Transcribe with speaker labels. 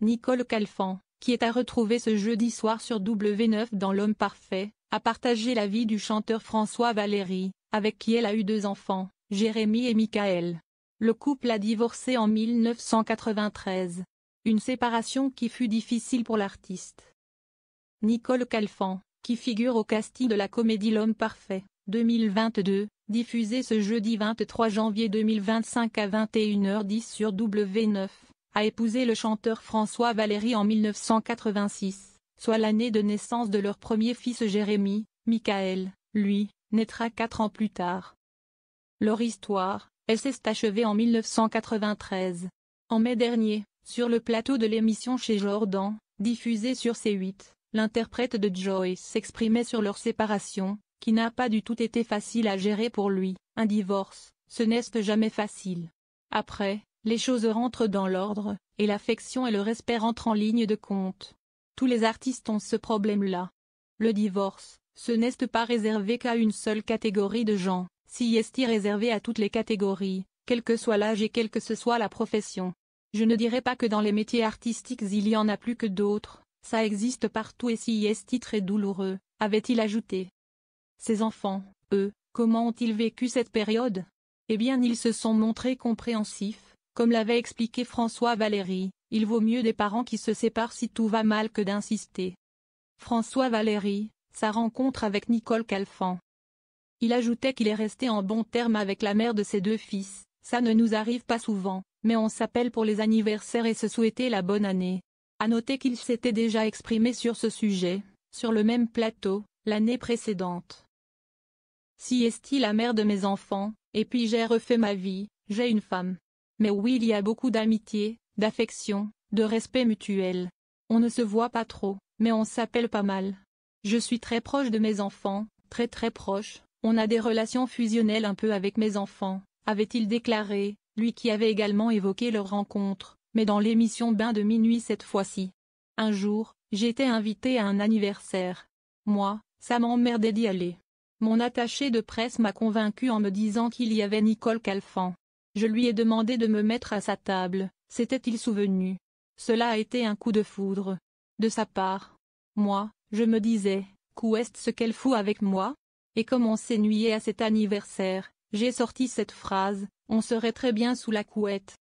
Speaker 1: Nicole Calfan, qui est à retrouver ce jeudi soir sur W9 dans L'Homme Parfait, a partagé la vie du chanteur François Valéry, avec qui elle a eu 2 enfants, Jérémy et Michael. Le couple a divorcé en 1993. Une séparation qui fut difficile pour l'artiste. Nicole Calfan, qui figure au casting de la comédie L'Homme Parfait, 2022, diffusée ce jeudi 23 janvier 2025 à 21h10 sur W9, a épousé le chanteur François Valéry en 1986, soit l'année de naissance de leur premier fils Jérémy. Michael, lui, naîtra 4 ans plus tard. Leur histoire, elle s'est achevée en 1993. En mai dernier, sur le plateau de l'émission Chez Jordan, diffusée sur C8, l'interprète de Joyce s'exprimait sur leur séparation, qui n'a pas du tout été facile à gérer pour lui. Un divorce, ce n'est jamais facile. Après, les choses rentrent dans l'ordre, et l'affection et le respect rentrent en ligne de compte. Tous les artistes ont ce problème-là. Le divorce, ce n'est pas réservé qu'à une seule catégorie de gens, si est réservé à toutes les catégories, quel que soit l'âge et quelle que ce soit la profession. Je ne dirais pas que dans les métiers artistiques il y en a plus que d'autres, ça existe partout et si est très douloureux, avait-il ajouté. Ses enfants, eux, comment ont-ils vécu cette période? Eh bien ils se sont montrés compréhensifs, comme l'avait expliqué François Valéry, il vaut mieux des parents qui se séparent si tout va mal que d'insister. François Valéry, sa rencontre avec Nicole Calfan. Il ajoutait qu'il est resté en bons termes avec la mère de ses 2 fils, ça ne nous arrive pas souvent, mais on s'appelle pour les anniversaires et se souhaiter la bonne année. À noter qu'il s'était déjà exprimé sur ce sujet, sur le même plateau, l'année précédente. Si est-il la mère de mes enfants, et puis j'ai refait ma vie, j'ai une femme. Mais oui il y a beaucoup d'amitié, d'affection, de respect mutuel. On ne se voit pas trop, mais on s'appelle pas mal. Je suis très proche de mes enfants, très proche, on a des relations fusionnelles un peu avec mes enfants, avait-il déclaré, lui qui avait également évoqué leur rencontre, mais dans l'émission Bain de minuit cette fois-ci. Un jour, j'étais invité à un anniversaire. Moi, ça m'emmerdait d'y aller. Mon attaché de presse m'a convaincu en me disant qu'il y avait Nicole Calfan. Je lui ai demandé de me mettre à sa table, s'était-il souvenu. Cela a été un coup de foudre. De sa part. Moi, je me disais, qu'est-ce ce qu'elle fout avec moi? Et comme on s'ennuyait à cet anniversaire, j'ai sorti cette phrase, on serait très bien sous la couette.